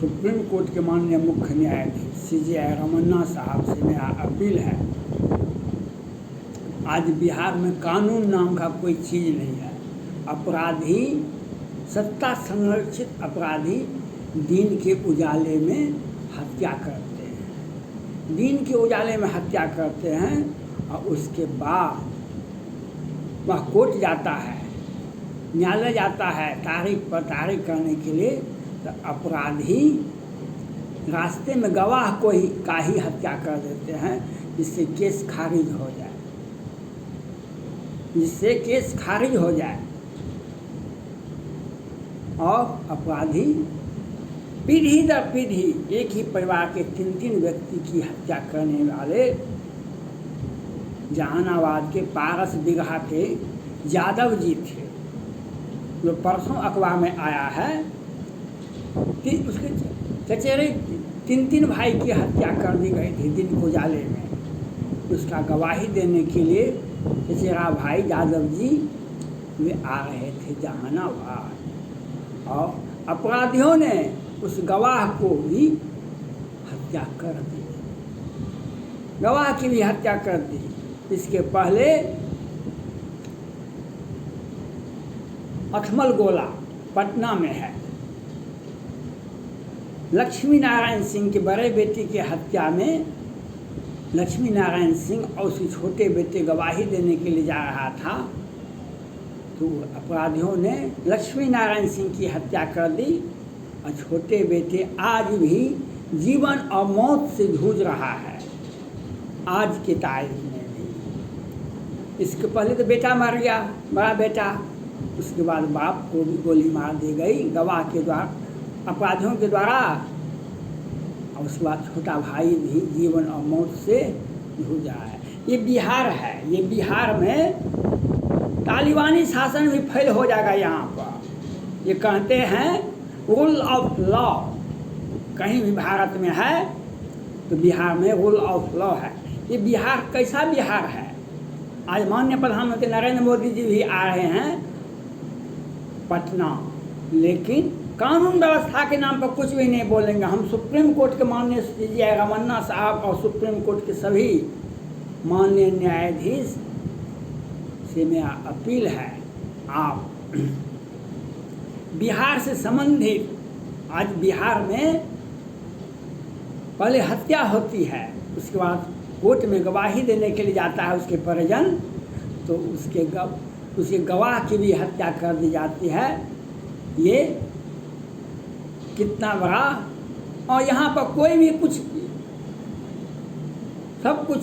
Supreme court के माननीय मुख्य न्यायाधीश CJI रमन्ना साहब से मेरा अपील है, आज बिहार में कानून नाम का कोई चीज़ नहीं है। अपराधी, सत्ता संरक्षित अपराधी दिन के उजाले में हत्या करते हैं, दिन के उजाले में हत्या करते हैं और उसके बाद वह कोर्ट जाता है, न्यायालय जाता है तारीख पर तारीख करने के लिए, तो अपराधी रास्ते में गवाह को ही का ही हत्या कर देते हैं, जिससे केस खारिज हो जाए, जिससे केस खारिज हो जाए। और अपराधी पीढ़ी दर पीढ़ी एक ही परिवार के 3-3 व्यक्ति की हत्या करने वाले जहानाबाद के पारस बिगहा के यादव जी थे, जो परसों अखबार में आया है। उसके चचेरे 3-3 भाई की हत्या कर दी गई थी दिन को उजाले में। उसका गवाही देने के लिए चचेरा भाई यादव जी वे आ रहे थे जहानाबाद, और अपराधियों ने उस गवाह को भी हत्या कर दी, गवाह की भी हत्या कर दी। इसके पहले अठमल गोला पटना में है, लक्ष्मी नारायण सिंह के बड़े बेटे की हत्या में लक्ष्मी नारायण सिंह और उसके छोटे बेटे गवाही देने के लिए जा रहा था, तो अपराधियों ने लक्ष्मी नारायण सिंह की हत्या कर दी, और छोटे बेटे आज भी जीवन और मौत से जूझ रहा है, आज की तारीख में भी। इसके पहले तो बेटा मर गया, बड़ा बेटा, उसके बाद बाप को भी गोली मार दी गई गवाह के द्वारा, अपराधियों के द्वारा, और उसके बाद छोटा भाई भी जीवन और मौत से जूझ रहा है। ये बिहार है, ये बिहार में तालिबानी शासन भी फेल हो जाएगा यहाँ पर। ये कहते हैं रूल ऑफ लॉ, कहीं भी भारत में है तो बिहार में रूल ऑफ लॉ है। ये बिहार कैसा बिहार है? आज माननीय प्रधानमंत्री नरेंद्र मोदी जी भी आ रहे हैं पटना, लेकिन कानून व्यवस्था के नाम पर कुछ भी नहीं बोलेंगे। हम सुप्रीम कोर्ट के माननीय CJI रमन्ना साहब और सुप्रीम कोर्ट के सभी माननीय न्यायाधीश से मेरा अपील है, आप बिहार से संबंधित, आज बिहार में पहले हत्या होती है, उसके बाद कोर्ट में गवाही देने के लिए जाता है उसके परिजन, तो उसके गवाह की भी हत्या कर दी जाती है। ये कितना बड़ा, और यहाँ पर कोई भी कुछ, सब कुछ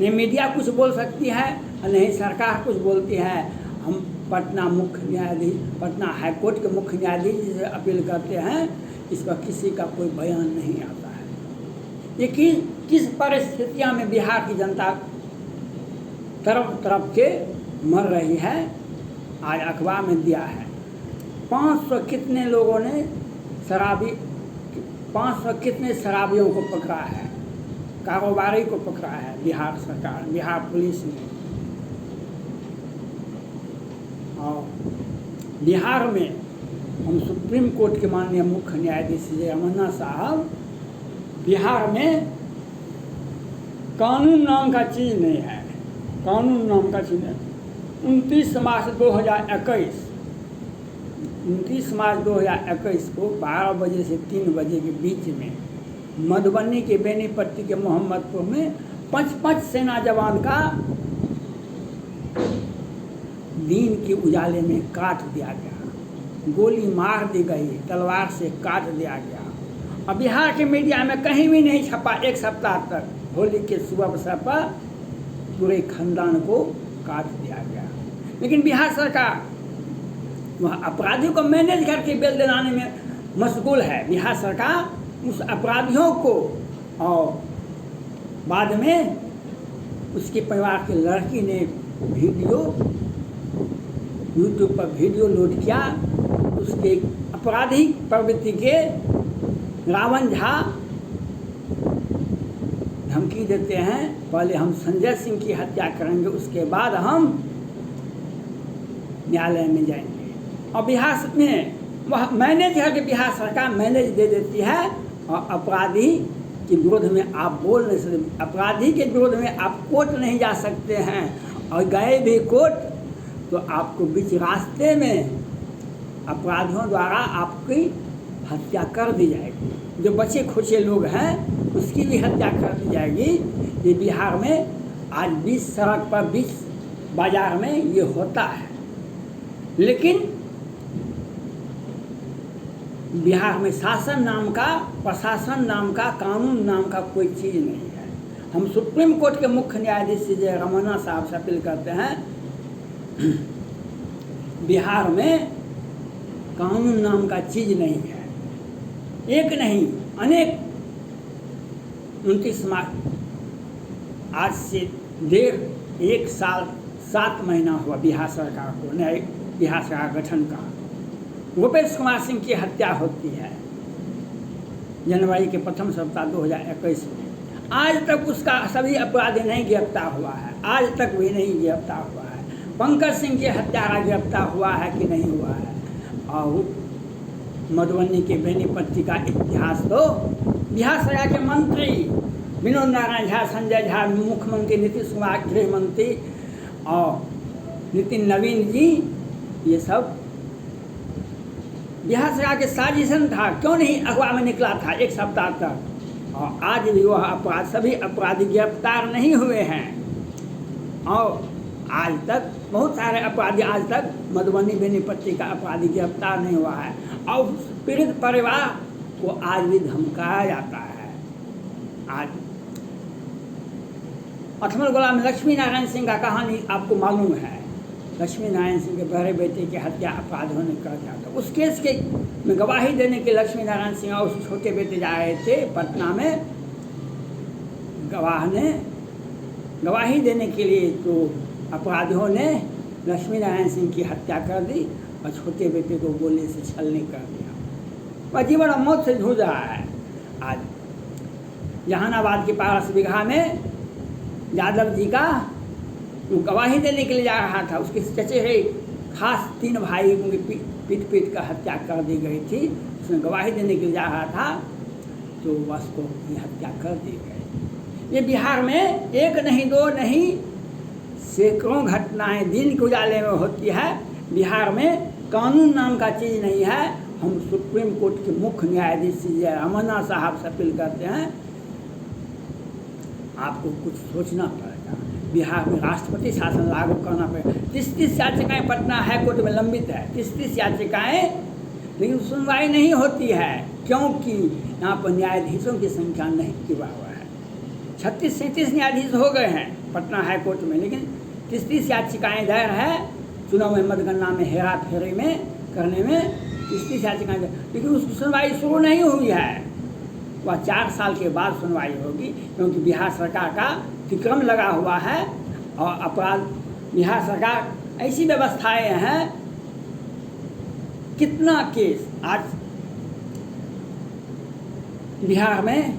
नहीं मीडिया कुछ बोल सकती है और नहीं सरकार कुछ बोलती है। हम पटना मुख्य न्यायाधीश, पटना हाई कोर्ट के मुख्य न्यायाधीश से अपील करते हैं, इस पर किसी का कोई बयान नहीं आता है। ये किस परिस्थितियों में बिहार की जनता तरफ तरफ के मर रही है, आज अखबार में दिया है। 500 कितने लोगों ने 500 कितने शराबियों को पकड़ा है, कारोबारी को पकड़ा है बिहार सरकार, बिहार पुलिस ने। और बिहार में हम सुप्रीम कोर्ट के माननीय मुख्य न्यायाधीश CJI रमन्ना साहब, बिहार में कानून नाम का चीज़ नहीं है, कानून नाम का चीज़ नहीं। 29 मार्च 2021 को 12 बजे से 3 बजे के बीच में मधुबनी के बेनीपट्टी के मोहम्मदपुर में 5 सेना जवान का दिन के उजाले में काट दिया गया, गोली मार दी गई, तलवार से काट दिया गया। अब बिहार के मीडिया में कहीं भी नहीं छपा। 1 सप्ताह तक होली के शुभ अवसर पर पूरे खानदान को काट दिया गया, लेकिन बिहार सरकार वह अपराधियों को मैनेज करके बेल दिलाने में मशगूल है। बिहार सरकार उस अपराधियों को, और बाद में उसके परिवार के लड़की ने यूट्यूब पर वीडियो लोड किया, उसके आपराधिक प्रवृत्ति के रावण झा धमकी देते हैं, पहले हम संजय सिंह की हत्या करेंगे, उसके बाद हम न्यायालय में जाएंगे। और बिहार में वह मैनेज है कि बिहार सरकार मैनेज दे देती है और अपराधी के विरोध में आप बोल नहीं सकते, अपराधी के विरोध में आप कोर्ट नहीं जा सकते हैं, और गए भी कोर्ट तो आपको बीच रास्ते में अपराधियों द्वारा आपकी हत्या कर दी जाएगी। जो बचे खुचे लोग हैं उसकी भी हत्या कर दी जाएगी। ये बिहार में आज बीच सड़क पर, बीच बाजार में ये होता है। लेकिन बिहार में शासन नाम का, प्रशासन नाम का, कानून नाम का कोई चीज़ नहीं है। हम सुप्रीम कोर्ट के मुख्य न्यायाधीश जय रमन्ना साहब से अपील करते हैं, बिहार में कानून नाम का चीज़ नहीं है। एक नहीं, अनेक 29 मार्च, आज से 1.5 साल 7 महीना हुआ बिहार सरकार को, नए बिहार सरकार गठन का। भूपेश कुमार सिंह की हत्या होती है जनवरी के प्रथम सप्ताह 2021 में। आज तक उसका सभी अपराधी नहीं गिरफ्तार हुआ है, आज तक भी नहीं गिरफ्तार हुआ है। पंकज सिंह के हत्यारा गिरफ्तार हुआ है कि नहीं हुआ है। और मधुबनी के बेनीपट्टी का इतिहास तो बिहार सरकार के मंत्री विनोद नारायण झा, संजय झा, मुख्यमंत्री नीतीश कुमार, गृह मंत्री और नितिन नवीन जी, ये सब बिहार सरकार के साजिशन था। क्यों नहीं अखबार में निकला था 1 सप्ताह तक। और आज भी वह सभी अपराधी गिरफ्तार नहीं हुए हैं। और आज तक बहुत सारे अपराधी, आज तक मधुबनी बेनीपट्टी का अपराधी गिरफ्तार नहीं हुआ है। और पीड़ित परिवार को आज भी धमकाया जाता है। आज अठमल गुलाम लक्ष्मी नारायण सिंह का कहानी आपको मालूम है। लक्ष्मी नारायण सिंह के बड़े बेटे की हत्या अपराधियों ने कर दिया था। उस केस के में गवाही देने के लक्ष्मी नारायण सिंह और उस छोटे बेटे जा रहे थे पटना में। गवाह ने गवाही देने के लिए तो अपराधियों ने लक्ष्मी नारायण सिंह की हत्या कर दी और छोटे बेटे को गोली से छलनी कर दिया। वह जीवन और मौत से जूझ रहा है। आज जहानाबाद के 12 बीघा में यादव जी का वो गवाही देने के लिए जा रहा था। उसके चचेरे खास 3 भाई उनकी पीट कर हत्या कर दी गई थी। उसमें गवाही देने के लिए जा रहा था तो उसको की हत्या कर दी गई। ये बिहार में 1 नहीं 2 नहीं, सैकड़ों घटनाएं दिन के उजाले में होती है। बिहार में कानून नाम का चीज़ नहीं है। हम सुप्रीम कोर्ट के मुख्य न्यायाधीश जय रमन्ना साहब से अपील करते हैं, आपको कुछ सोचना पड़ेगा। बिहार में राष्ट्रपति शासन लागू करना पड़ेगा। 30 याचिकाएँ पटना हाई कोर्ट में लंबित है, 30 याचिकाएँ, लेकिन सुनवाई नहीं होती है क्योंकि यहाँ पर न्यायाधीशों की संख्या नहीं की बराबर है। 36-37 न्यायाधीश हो गए हैं पटना हाई कोर्ट में, लेकिन 30 याचिकाएँ दायर है चुनाव में मतगणना में हेरा फेरी में करने में 30 याचिकाएँ, लेकिन उसकी सुनवाई शुरू नहीं हुई है। वह 4 साल के बाद सुनवाई होगी क्योंकि बिहार सरकार का अतिक्रम लगा हुआ है। और अपराध बिहार सरकार ऐसी व्यवस्थाएं हैं, कितना केस आज बिहार में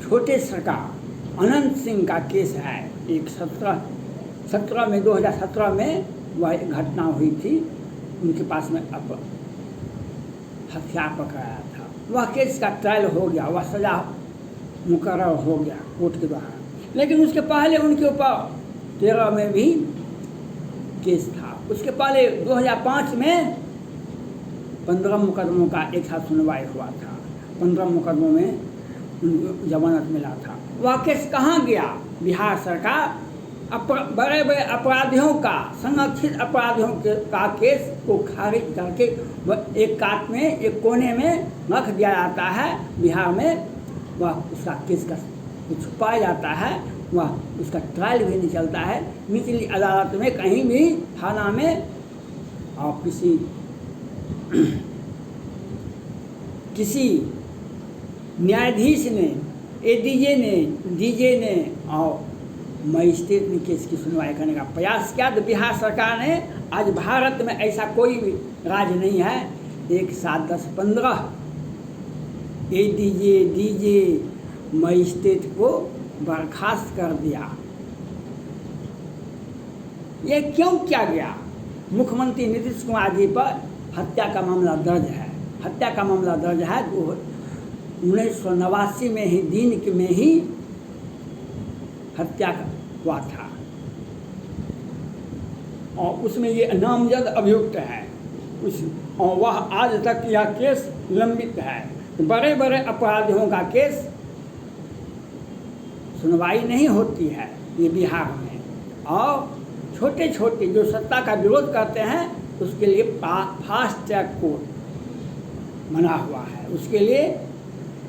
छोटे सरकार अनंत सिंह का केस है। एक 17 में 2017 में वह एक घटना हुई थी, उनके पास में हथियार पकड़ाया था। वह केस का ट्रायल हो गया, वह सजा मुकर्रर हो गया कोर्ट के द्वारा, लेकिन उसके पहले उनके ऊपर 13 में भी केस था। उसके पहले 2005 में 15 मुकदमों का एक साथ सुनवाई हुआ था। 15 मुकदमों में उनको जमानत मिला था। वह केस कहाँ गया? बिहार सरकार बड़े बड़े अपराधियों का, संरक्षित अपराधियों का केस को खारिज करके एक काट में, एक कोने में रख दिया जाता है बिहार में। वह उसका केस का छुपाया जाता है, वह उसका ट्रायल भी नहीं चलता है निचली अदालत में, कहीं भी थाना में। और किसी न्यायाधीश ने, एडीजे ने, डीजे ने और मजिस्ट्रेट ने केस की सुनवाई करने का प्रयास किया। तो बिहार सरकार ने, आज भारत में ऐसा कोई भी राज्य नहीं है 1 7 10 15 एडीजे, डीजे, मजिस्ट्रेट को बर्खास्त कर दिया। ये क्यों किया गया? मुख्यमंत्री नीतीश कुमार जी पर हत्या का मामला दर्ज है। हत्या का मामला दर्ज है। 1989 में ही दिन में ही हत्या हुआ था और उसमें ये नामजद अभियुक्त है और वह आज तक यह केस लंबित है। बड़े बड़े अपराधियों का केस सुनवाई नहीं होती है ये बिहार में, और छोटे छोटे जो सत्ता का विरोध करते हैं उसके लिए फास्ट ट्रैक कोर्ट बना हुआ है, उसके लिए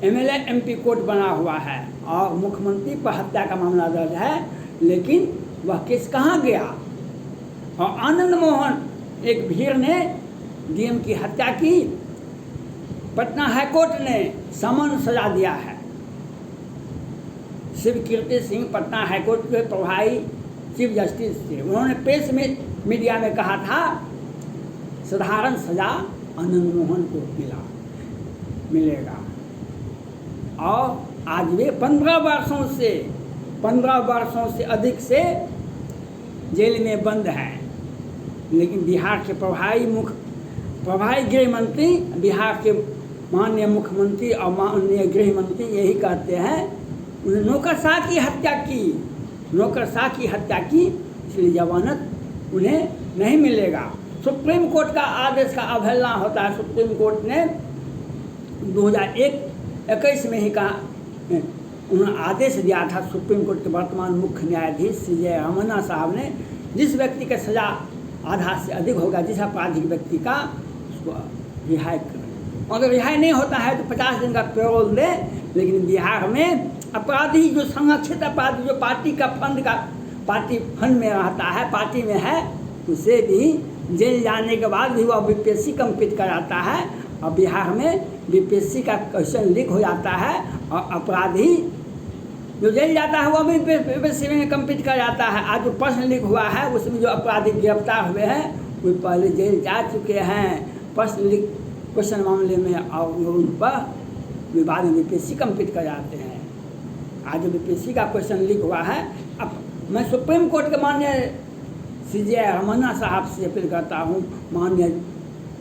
MLA MP कोर्ट बना हुआ है और मुख्यमंत्री पर हत्या का मामला दर्ज है, लेकिन वह केस कहाँ गया। और आनंद मोहन एक भीड़ ने DM की हत्या की, पटना हाईकोर्ट ने समन सजा दिया है। शिव कीर्ति सिंह पटना हाईकोर्ट के प्रभारी चीफ जस्टिस थे, उन्होंने प्रेस में मीडिया में कहा था साधारण सजा आनंद मोहन को मिलेगा। और आज वे 15 वर्षों से अधिक से जेल में बंद हैं, लेकिन बिहार के प्रभारी गृह मंत्री, बिहार के माननीय मुख्यमंत्री और माननीय गृह मंत्री यही कहते हैं उन्हें नौकरशाह की हत्या की, इसलिए जमानत उन्हें नहीं मिलेगा। सुप्रीम कोर्ट का आदेश का अवहेलना होता है। सुप्रीम कोर्ट ने 2021 में ही कहा, उन्होंने आदेश दिया था सुप्रीम कोर्ट के वर्तमान मुख्य न्यायाधीश CJ रमन्ना साहब ने, जिस व्यक्ति का सजा आधा से अधिक होगा, जिस आपराधिक व्यक्ति का, उसको रिहाई करें। अगर रिहाई नहीं होता है तो 50 दिन का पैरोल दे। लेकिन बिहार में अपराधी जो संरक्षित अपराधी जो पार्टी फंड में रहता है, पार्टी में है, उसे भी जेल जाने के बाद भी वह BPSC कम्पीट कराता है और बिहार में BPSC का क्वेश्चन लीक हो जाता है और अपराधी जो जेल जाता है वह भी BPSC में कम्पीट कर जाता है। आज जो प्रश्न लीक हुआ है उसमें जो अपराधी गिरफ्तार हुए हैं वो पहले जेल जा चुके हैं प्रश्न लीक क्वेश्चन मामले में, और उन पर विवाद में BPSC कम्पीट कर जाते हैं। आज जो BPSC का क्वेश्चन लीक हुआ है, अब मैं सुप्रीम कोर्ट के माननीय CJ रमन्ना साहब से अपील करता हूँ, माननीय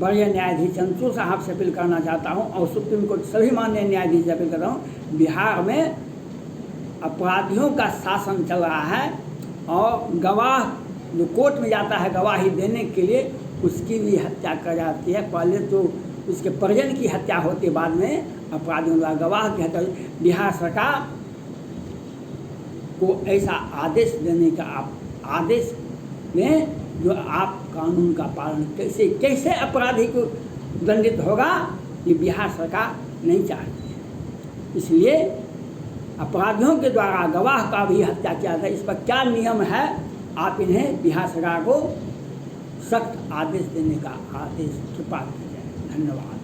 बड़े न्यायाधीश चंद्रचूड़ साहब से अपील करना चाहता हूँ और सुप्रीम कोर्ट सभी माननीय न्यायाधीश से अपील करता हूँ, बिहार में अपराधियों का शासन चल रहा है और गवाह जो कोर्ट में जाता है गवाही देने के लिए उसकी भी हत्या कर जाती है। पहले तो उसके परिजन की हत्या होती है, बाद में अपराधियों द्वारा गवाह की हत्या। बिहार सरकार को ऐसा आदेश देने का आदेश में जो आप कानून का पालन कैसे अपराधी को दंडित होगा, ये बिहार सरकार नहीं चाहती है। इसलिए अपराधियों के द्वारा गवाह का भी हत्या किया था, इस पर क्या नियम है, आप इन्हें बिहार सरकार को सख्त आदेश देने का आदेश कृपा कीजिए। धन्यवाद।